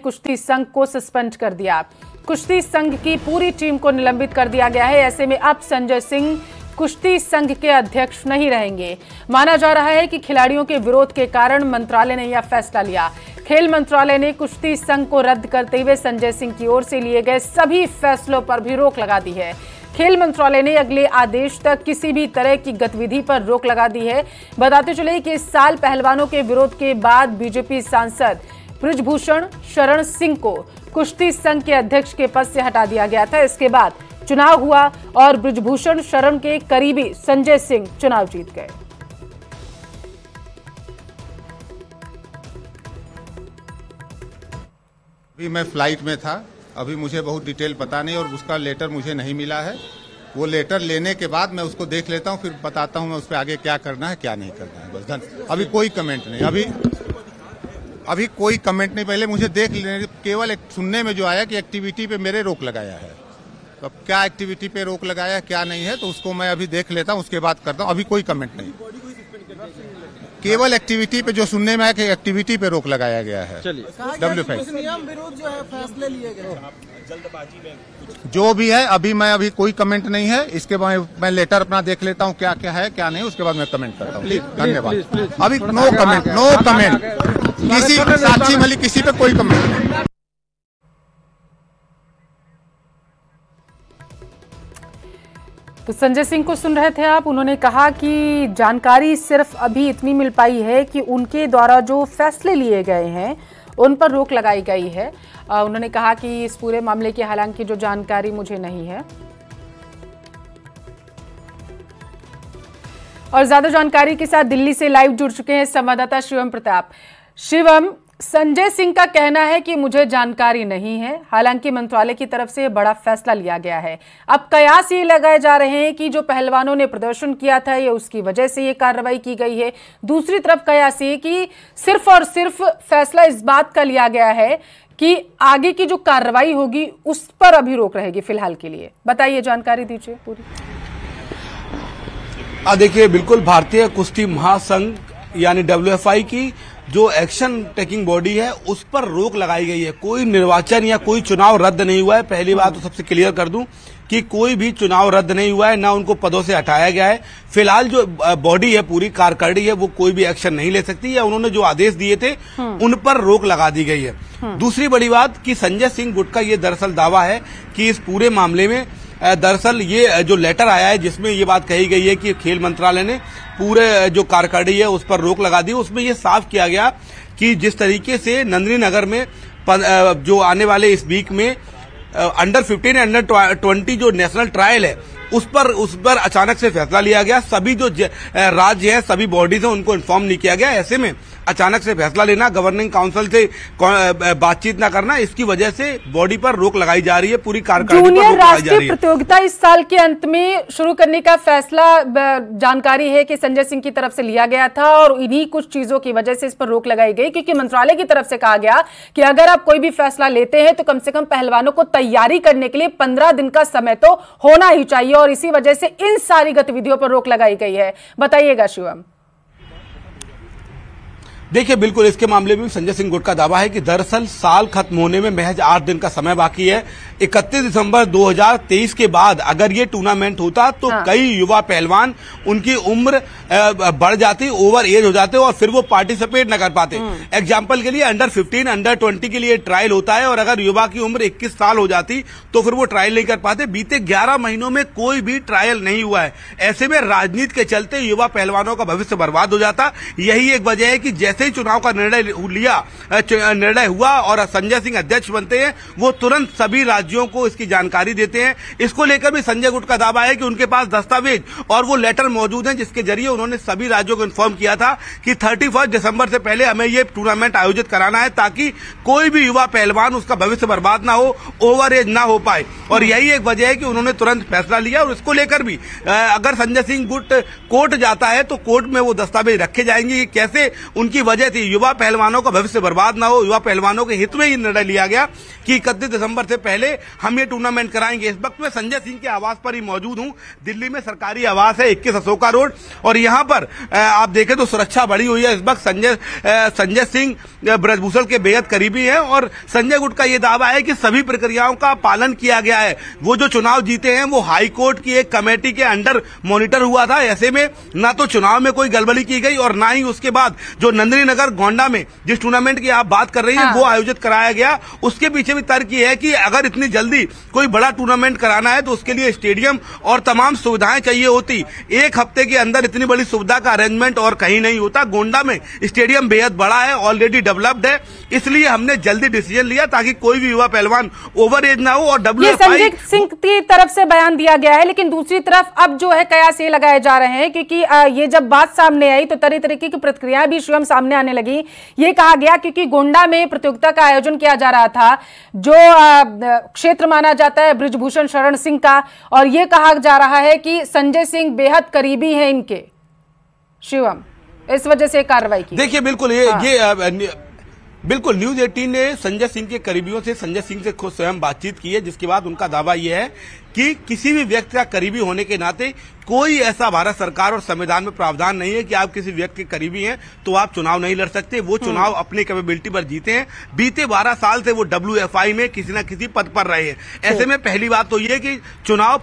कुश्ती संघ को सस्पेंड कर दिया। कुश्ती संघ की पूरी टीम को निलंबित कर दिया गया है। ऐसे में अब संजय सिंह कुश्ती संघ के अध्यक्ष नहीं रहेंगे। माना जा रहा है कि खिलाड़ियों के विरोध के कारण मंत्रालय ने यह फैसला लिया। खेल मंत्रालय ने कुश्ती संघ को रद्द करते हुए संजय सिंह की ओर से लिए गए सभी फैसलों पर भी रोक लगा दी है। खेल मंत्रालय ने अगले आदेश तक किसी भी तरह की गतिविधि पर रोक लगा दी है। बताते चले कि इस साल पहलवानों के विरोध के बाद बीजेपी सांसद बृजभूषण शरण सिंह को कुश्ती संघ के अध्यक्ष के पद से हटा दिया गया था। इसके बाद चुनाव हुआ और बृजभूषण शरण के करीबी संजय सिंह चुनाव जीत गए। अभी मैं फ्लाइट में था, अभी मुझे बहुत डिटेल पता नहीं और उसका लेटर मुझे नहीं मिला है। वो लेटर लेने के बाद मैं उसको देख लेता हूँ, फिर बताता हूँ मैं उस पर आगे क्या करना है क्या नहीं करना है। बस धन, अभी कोई कमेंट नहीं, अभी कोई कमेंट नहीं। पहले मुझे देख लेने, केवल एक सुनने में जो आया कि एक्टिविटी पे मेरे रोक लगाया है। तो अब क्या एक्टिविटी पे रोक लगाया क्या नहीं है तो उसको मैं अभी देख लेता हूँ, उसके बाद करता हूँ। अभी कोई कमेंट नहीं, केवल एक्टिविटी पे जो सुनने में आया कि एक्टिविटी पे रोक लगाया गया है। WFI नियम विरोध जो है फैसले लिए गए जल्दबाजी में जो भी है, अभी कोई कमेंट नहीं है। इसके बाद मैं लेटर अपना देख लेता हूँ क्या क्या है क्या नहीं, उसके बाद मैं कमेंट करता हूँ। धन्यवाद। अभी नो कमेंट किसी साक्षी मलिक किसी पे कोई कमेंट नहीं। तो संजय सिंह को सुन रहे थे आप। उन्होंने कहा कि जानकारी सिर्फ अभी इतनी मिल पाई है कि उनके द्वारा जो फैसले लिए गए हैं उन पर रोक लगाई गई है। उन्होंने कहा कि इस पूरे मामले की हालांकि जो जानकारी मुझे नहीं है। और ज्यादा जानकारी के साथ दिल्ली से लाइव जुड़ चुके हैं संवाददाता शिवम प्रताप। शिवम, संजय सिंह का कहना है कि मुझे जानकारी नहीं है, हालांकि मंत्रालय की तरफ से बड़ा फैसला लिया गया है। अब कयास ये लगाए जा रहे हैं कि जो पहलवानों ने प्रदर्शन किया था ये उसकी वजह से ये कार्रवाई की गई है। दूसरी तरफ कयास ये कि सिर्फ और सिर्फ फैसला इस बात का लिया गया है कि आगे की जो कार्रवाई होगी उस पर अभी रोक रहेगी फिलहाल के लिए। बताइए, जानकारी दीजिए पूरी। देखिए, बिल्कुल भारतीय कुश्ती महासंघ यानी WFI की जो एक्शन टेकिंग बॉडी है उस पर रोक लगाई गई है। कोई निर्वाचन या कोई चुनाव रद्द नहीं हुआ है। पहली बात तो सबसे क्लियर कर दूं कि कोई भी चुनाव रद्द नहीं हुआ है, ना उनको पदों से हटाया गया है। फिलहाल जो बॉडी है, पूरी कारकर्दी है, वो कोई भी एक्शन नहीं ले सकती या उन्होंने जो आदेश दिए थे उन पर रोक लगा दी गई है। दूसरी बड़ी बात कि संजय सिंह गुट का ये दरअसल दावा है कि इस पूरे मामले में दरअसल ये जो लेटर आया है जिसमें ये बात कही गई है कि खेल मंत्रालय ने पूरे जो कारकर्दी है उस पर रोक लगा दी, उसमें ये साफ किया गया कि जिस तरीके से नंदिनी नगर में जो आने वाले इस वीक में अंडर 15 अंडर 20 जो नेशनल ट्रायल है उस पर अचानक से फैसला लिया गया। सभी जो राज्य है, सभी बॉडीज है, उनको इन्फॉर्म नहीं किया गया। ऐसे में अचानक से फैसला लेना, गवर्निंग काउंसिल से बातचीत न करना, इसकी वजह से बॉडी पर रोक लगाई जा रही है। पूरी कारकर्दी पर रोक लगाई जा रही है। राष्ट्रीय प्रतियोगिता इस साल के अंत में शुरू करने का फैसला जानकारी है कि संजय सिंह की तरफ से लिया गया था और इन्हीं कुछ चीजों की वजह से इस पर रोक लगाई गई, क्योंकि मंत्रालय की तरफ से कहा गया कि अगर आप कोई भी फैसला लेते हैं तो कम से कम पहलवानों को तैयारी करने के लिए 15 दिन का समय तो होना ही चाहिए और इसी वजह से इन सारी गतिविधियों पर रोक लगाई गई है। बताइएगा शिवम। देखिए, बिल्कुल इसके मामले में संजय सिंह गुट का दावा है कि दरअसल साल खत्म होने में महज 8 दिन का समय बाकी है। 31 दिसंबर 2023 के बाद अगर ये टूर्नामेंट होता तो कई युवा पहलवान, उनकी उम्र बढ़ जाती, ओवर एज हो जाते और फिर वो पार्टिसिपेट न कर पाते। एग्जाम्पल के लिए अंडर 15 अंडर 20 के लिए ट्रायल होता है और अगर युवा की उम्र 21 साल हो जाती तो फिर वो ट्रायल नहीं कर पाते। बीते 11 महीनों में कोई भी ट्रायल नहीं हुआ है। ऐसे में राजनीति के चलते युवा पहलवानों का भविष्य बर्बाद हो जाता। यही एक वजह है कि जैसे ही चुनाव का निर्णय हुआ और संजय सिंह अध्यक्ष बनते हैं, वो तुरंत सभी राज्यों को इसकी जानकारी देते हैं। इसको लेकर भी संजय गुट का दावा है कि उनके पास दस्तावेज और वो लेटर मौजूद हैं जिसके जरिए उन्होंने सभी राज्यों को इन्फॉर्म किया था कि 31 दिसंबर से पहले हमें ये टूर्नामेंट आयोजित कराना है ताकि कोई भी युवा पहलवान उसका भविष्य बर्बाद ना हो, ओवर एज ना हो पाए। और यही एक वजह है कि उन्होंने तुरंत फैसला लिया। और इसको लेकर भी अगर संजय सिंह गुट कोर्ट जाता है तो कोर्ट में वो दस्तावेज रखे जाएंगे कि कैसे उनकी वजह थी, युवा पहलवानों का भविष्य बर्बाद ना हो, युवा पहलवानों के हित में ये निर्णय लिया गया कि 31 दिसंबर से पहले हम ये टूर्नामेंट कराएंगे। इस वक्त मैं संजय सिंह के आवास पर ही मौजूद हूं। दिल्ली में सरकारी आवास है 21 अशोका रोड, और यहां पर आप देखें तो सुरक्षा बढ़ी हुई है। इस वक्त संजय सिंह ब्रजभूषण के बेहद करीबी हैं और संजय गुट का यह दावा है कि सभी प्रक्रियाओं का पालन किया गया है। वो जो चुनाव जीते हैं वो हाई कोर्ट की एक कमेटी के अंडर मॉनिटर हुआ था। ऐसे में ना तो चुनाव में कोई गड़बड़ी की गई और ना ही उसके बाद जो नंदिनी नगर गोंडा में जिस टूर्नामेंट की आप बात कर रही हैं वो आयोजित कराया गया। उसके पीछे भी तर्क ये है कि अगर इतनी जल्दी कोई बड़ा टूर्नामेंट कराना है तो उसके लिए स्टेडियम और तमाम सुविधाएं चाहिए होती। एक हफ्ते के अंदर इतनी बड़ी सुविधा का अरेंजमेंट और कहीं नहीं होता। गोंडा में स्टेडियम बेहद बड़ा है, ऑलरेडी डेवलप्ड है, इसलिए हमने जल्दी डिसीजन लिया ताकि कोई भी युवा पहलवान ओवर एज ना हो। और संजय सिंह की तरफ से बयान दिया गया है, लेकिन दूसरी तरफ अब जो है कयास ये लगाए जा रहे हैं क्योंकि ये जब बात सामने आई तो तरह तरीके की प्रतिक्रियाएं भी स्वयं सामने आने लगी। ये कहा गया क्योंकि गोंडा में प्रतियोगिता का आयोजन किया जा रहा था, जो क्षेत्र माना जाता है ब्रजभूषण शरण सिंह का, और ये कहा जा रहा है कि संजय सिंह बेहद करीबी हैं इनके, शिवम, इस वजह से कार्रवाई की। देखिए बिल्कुल बिल्कुल न्यूज 18 ने संजय सिंह के करीबियों से संजय सिंह से खुद स्वयं बातचीत की है, जिसके बाद उनका दावा यह है कि किसी भी व्यक्ति का करीबी होने के नाते कोई ऐसा भारत सरकार और संविधान में प्रावधान नहीं है कि आप किसी व्यक्ति के करीबी हैं तो आप चुनाव नहीं लड़ सकते। वो चुनाव अपनी कैपेबिलिटी पर जीते हैं। बीते 12 साल से वो WFI में किसी न किसी पद पर रहे हैं। ऐसे में पहली बात तो ये कि चुनाव